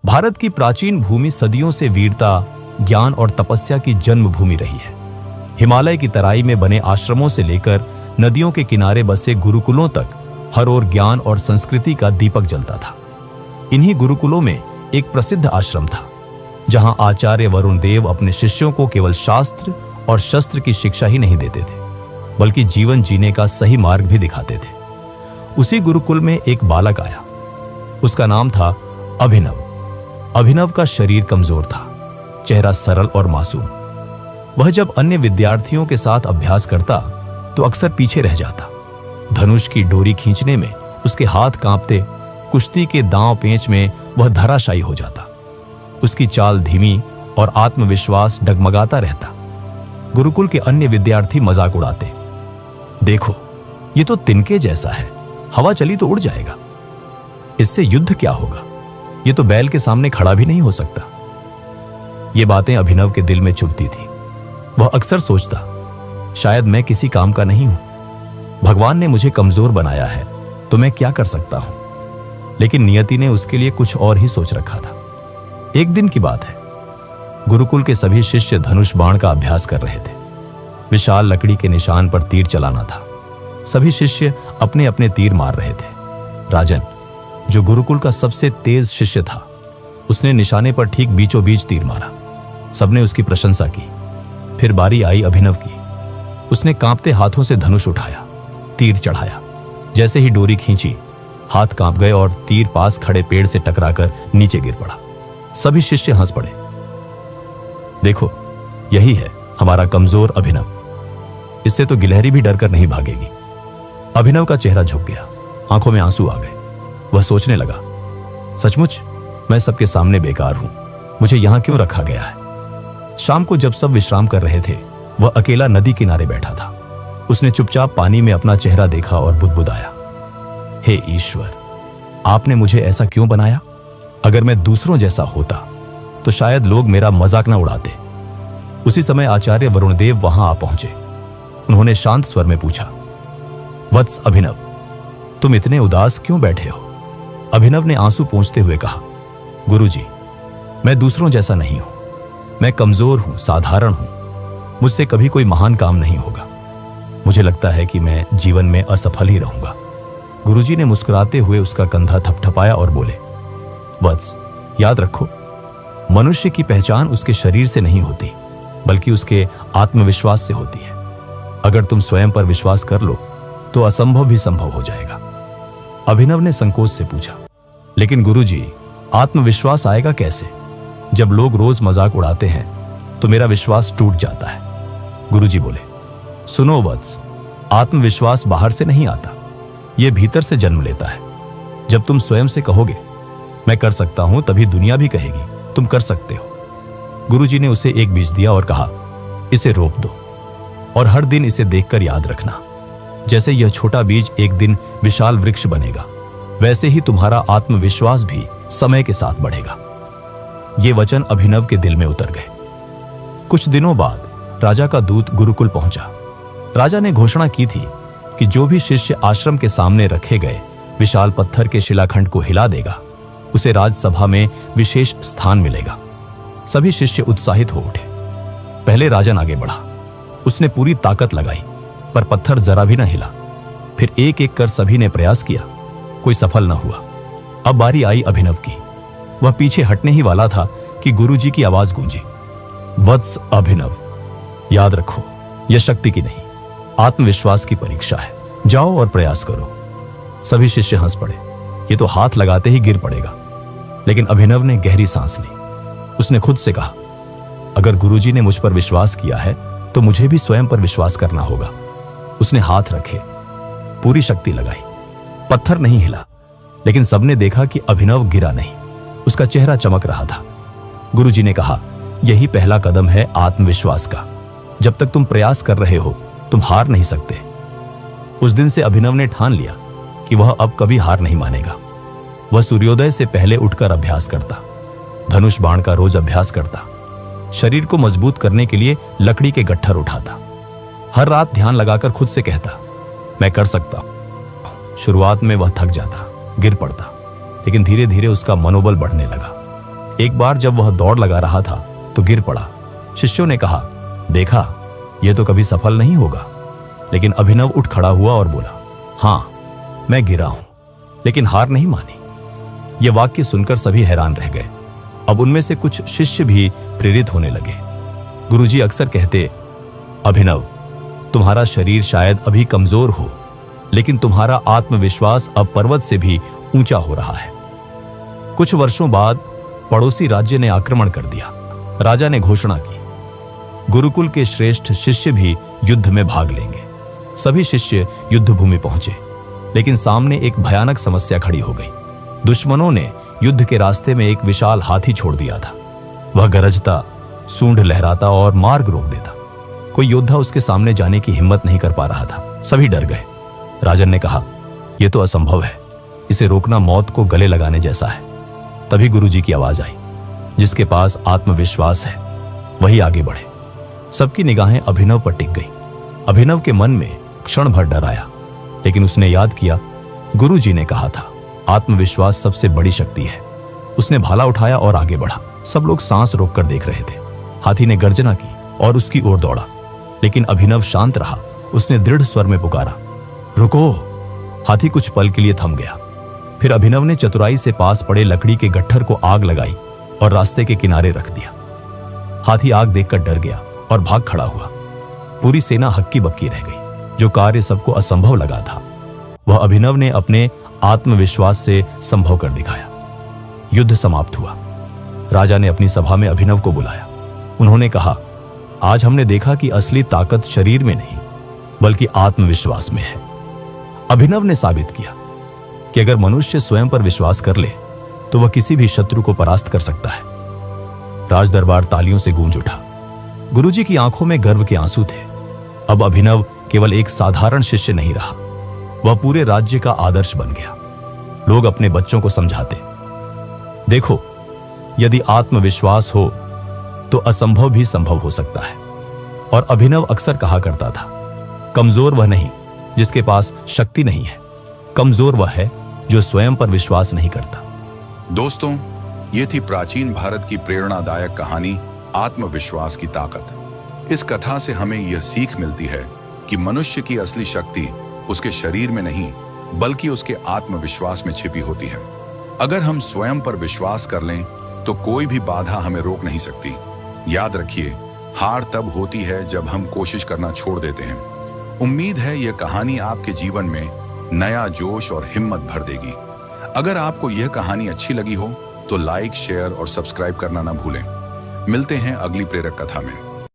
भारत की प्राचीन भूमि सदियों से वीरता, ज्ञान और तपस्या की जन्मभूमि रही है। हिमालय की तराई में बने आश्रमों से लेकर नदियों के किनारे बसे गुरुकुलों तक हर ओर ज्ञान और संस्कृति का दीपक जलता था। इन्हीं गुरुकुलों में एक प्रसिद्ध आश्रम था, जहां आचार्य वरुण देव अपने शिष्यों को केवल शास्त्र और शस्त्र की शिक्षा ही नहीं देते थे, बल्कि जीवन जीने का सही मार्ग भी दिखाते थे। उसी गुरुकुल में एक बालक आया। उसका नाम था अभिनव। अभिनव का शरीर कमजोर था, चेहरा सरल और मासूम। वह जब अन्य विद्यार्थियों के साथ अभ्यास करता तो अक्सर पीछे रह जाता। धनुष की डोरी खींचने में उसके हाथ कांपते, कुश्ती के दांव पेंच में वह धराशायी हो जाता। उसकी चाल धीमी और आत्मविश्वास डगमगाता रहता। गुरुकुल के अन्य विद्यार्थी मजाक उड़ाते, देखो ये तो तिनके जैसा है, हवा चली तो उड़ जाएगा। इससे युद्ध क्या होगा, ये तो बैल के सामने खड़ा भी नहीं हो सकता। ये बातें अभिनव के दिल में चुभती थी। वह अक्सर सोचता, शायद मैं किसी काम का नहीं हूं। भगवान ने मुझे कमजोर बनाया है तो मैं क्या कर सकता हूं। लेकिन नियति ने उसके लिए कुछ और ही सोच रखा था। एक दिन की बात है, गुरुकुल के सभी शिष्य धनुष बाण का अभ्यास कर रहे थे। विशाल लकड़ी के निशान पर तीर चलाना था। सभी शिष्य अपने अपने तीर मार रहे थे। राजन, जो गुरुकुल का सबसे तेज शिष्य था, उसने निशाने पर ठीक बीचों बीच तीर मारा। सबने उसकी प्रशंसा की। फिर बारी आई अभिनव की। उसने कांपते हाथों से धनुष उठाया, तीर चढ़ाया। जैसे ही डोरी खींची, हाथ कांप गए और तीर पास खड़े पेड़ से टकराकर नीचे गिर पड़ा। सभी शिष्य हंस पड़े। देखो, यही है हमारा कमजोर अभिनव, इससे तो गिलहरी भी डरकर नहीं भागेगी। अभिनव का चेहरा झुक गया, आंखों में आंसू आ गए। वह सोचने लगा, सचमुच मैं सबके सामने बेकार हूं, मुझे यहां क्यों रखा गया है। शाम को जब सब विश्राम कर रहे थे, वह अकेला नदी किनारे बैठा था। उसने चुपचाप पानी में अपना चेहरा देखा और बुदबुदाया, हे ईश्वर, आपने मुझे ऐसा क्यों बनाया। अगर मैं दूसरों जैसा होता तो शायद लोग मेरा मजाक न उड़ाते। उसी समय आचार्य वरुण देव वहां आ पहुंचे। उन्होंने शांत स्वर में पूछा, वत्स अभिनव, तुम इतने उदास क्यों बैठे हो। अभिनव ने आंसू पोंछते हुए कहा, गुरुजी, मैं दूसरों जैसा नहीं हूं। मैं कमजोर हूं, साधारण हूं। मुझसे कभी कोई महान काम नहीं होगा। मुझे लगता है कि मैं जीवन में असफल ही रहूंगा। गुरुजी ने मुस्कुराते हुए उसका कंधा थपथपाया और बोले, वत्स, याद रखो, मनुष्य की पहचान उसके शरीर से नहीं होती, बल्कि उसके आत्मविश्वास से होती है। अगर तुम स्वयं पर विश्वास कर लो तो असंभव भी संभव हो जाएगा। अभिनव ने संकोच से पूछा, लेकिन गुरुजी, आत्मविश्वास आएगा कैसे। जब लोग रोज मजाक उड़ाते हैं तो मेरा विश्वास टूट जाता है। गुरुजी बोले, सुनो वत्स, आत्मविश्वास बाहर से नहीं आता, यह भीतर से जन्म लेता है। जब तुम स्वयं से कहोगे मैं कर सकता हूं, तभी दुनिया भी कहेगी तुम कर सकते हो। गुरुजी ने उसे एक बीज दिया और कहा, इसे रोप दो और हर दिन इसे देखकर याद रखना। जैसे यह छोटा बीज एक दिन विशाल वृक्ष बनेगा, वैसे ही तुम्हारा आत्मविश्वास भी समय के साथ बढ़ेगा। ये वचन अभिनव के दिल में उतर गए। कुछ दिनों बाद राजा का दूत गुरुकुल पहुंचा। राजा ने घोषणा की थी कि जो भी शिष्य आश्रम के सामने रखे गए विशाल पत्थर के शिलाखंड को हिला देगा, उसे राजसभा में विशेष स्थान मिलेगा। सभी शिष्य उत्साहित हो उठे। पहले राजन आगे बढ़ा। उसने पूरी ताकत लगाई, पर पत्थर जरा भी न हिला। फिर एक एक कर सभी ने प्रयास किया, कोई सफल न हुआ। अब बारी आई अभिनव की। वह पीछे हटने ही वाला था कि गुरुजी की आवाज गूंजी, वत्स अभिनव, याद रखो, यह शक्ति की नहीं, आत्मविश्वास की परीक्षा है। जाओ और प्रयास करो। सभी शिष्य हंस पड़े, ये तो हाथ लगाते ही गिर पड़ेगा। लेकिन अभिनव ने गहरी सांस ली। उसने खुद से कहा, अगर गुरुजी ने मुझ पर विश्वास किया है तो मुझे भी स्वयं पर विश्वास करना होगा। उसने हाथ रखे, पूरी शक्ति लगाई। पत्थर नहीं हिला, लेकिन सबने देखा कि अभिनव गिरा नहीं, उसका चेहरा चमक रहा था। गुरुजी ने कहा, यही पहला कदम है आत्मविश्वास का। जब तक तुम प्रयास कर रहे हो, तुम हार नहीं सकते। उस दिन से अभिनव ने ठान लिया कि वह अब कभी हार नहीं मानेगा। वह सूर्योदय से पहले उठकर अभ्यास करता, धनुष बाण का रोज अभ्यास करता, शरीर को मजबूत करने के लिए लकड़ी के गट्ठर उठाता। हर रात ध्यान लगाकर खुद से कहता, मैं कर सकता हूं। शुरुआत में वह थक जाता, गिर पड़ता, लेकिन धीरे धीरे उसका मनोबल बढ़ने लगा। एक बार जब वह दौड़ लगा रहा था तो गिर पड़ा। शिष्यों ने कहा, देखा, यह तो कभी सफल नहीं होगा। लेकिन अभिनव उठ खड़ा हुआ और बोला, हाँ, मैं गिरा हूं, लेकिन हार नहीं मानी। यह वाक्य सुनकर सभी हैरान रह गए। अब उनमें से कुछ शिष्य भी प्रेरित होने लगे। गुरुजी अक्सर कहते, अभिनव, तुम्हारा शरीर शायद अभी कमजोर हो, लेकिन तुम्हारा आत्मविश्वास अब पर्वत से भी ऊंचा हो रहा है। कुछ वर्षों बाद पड़ोसी राज्य ने आक्रमण कर दिया। राजा ने घोषणा की, गुरुकुल के श्रेष्ठ शिष्य भी युद्ध में भाग लेंगे। सभी शिष्य युद्ध भूमि पहुंचे, लेकिन सामने एक भयानक समस्या खड़ी हो गई। दुश्मनों ने युद्ध के रास्ते में एक विशाल हाथी छोड़ दिया था। वह गरजता, सूंड लहराता और मार्ग रोक देता। कोई योद्धा उसके सामने जाने की हिम्मत नहीं कर पा रहा था। सभी डर गए। राजन ने कहा, यह तो असंभव है, इसे रोकना मौत को गले लगाने जैसा है। तभी गुरुजी की आवाज आई, जिसके पास आत्मविश्वास है वही आगे बढ़े। सबकी निगाहें अभिनव पर टिक गई। अभिनव के मन में क्षण भर डर आया, लेकिन उसने याद किया, गुरुजी ने कहा था, आत्मविश्वास सबसे बड़ी शक्ति है। उसने भाला उठाया और आगे बढ़ा। सब लोग सांस रोककर देख रहे थे। हाथी ने गर्जना की और उसकी ओर दौड़ा, लेकिन अभिनव शांत रहा। उसने दृढ़ स्वर में पुकारा, रुको। हाथी कुछ पल के लिए थम गया। फिर अभिनव ने चतुराई से पास पड़े लकड़ी के गट्ठर को आग लगाई और रास्ते के किनारे रख दिया। हाथी आग देखकर डर गया और भाग खड़ा हुआ। पूरी सेना हक्की बक्की रह गई। जो कार्य सबको असंभव लगा था, वह अभिनव ने अपने आत्मविश्वास से संभव कर दिखाया। युद्ध समाप्त हुआ। राजा ने अपनी सभा में अभिनव को बुलाया। उन्होंने कहा, आज हमने देखा कि असली ताकत शरीर में नहीं, बल्कि आत्मविश्वास में है। अभिनव ने साबित किया कि अगर मनुष्य स्वयं पर विश्वास कर ले तो वह किसी भी शत्रु को परास्त कर सकता है। राजदरबार तालियों से गूंज उठा। गुरुजी की आंखों में गर्व के आंसू थे। अब अभिनव केवल एक साधारण शिष्य नहीं रहा, वह पूरे राज्य का आदर्श बन गया। लोग अपने बच्चों को समझाते, देखो, यदि आत्मविश्वास हो तो असंभव भी संभव हो सकता है। और अभिनव अक्सर कहा करता था, कमजोर वह नहीं जिसके पास शक्ति नहीं है, कमजोर वह है जो स्वयं पर विश्वास नहीं करता। दोस्तों, ये थी प्राचीन भारत की प्रेरणादायक कहानी, आत्मविश्वास की ताकत। इस कथा से हमें यह सीख मिलती है कि मनुष्य की असली शक्ति उसके शरीर में नहीं, बल्कि उसके आत्मविश्वास में छिपी होती है। अगर हम स्वयं पर विश्वास कर लें तो कोई भी बाधा हमें रोक नहीं सकती। याद रखिए, हार तब होती है जब हम कोशिश करना छोड़ देते हैं। उम्मीद है यह कहानी आपके जीवन में नया जोश और हिम्मत भर देगी। अगर आपको यह कहानी अच्छी लगी हो तो लाइक, शेयर और सब्सक्राइब करना ना भूलें। मिलते हैं अगली प्रेरक कथा में।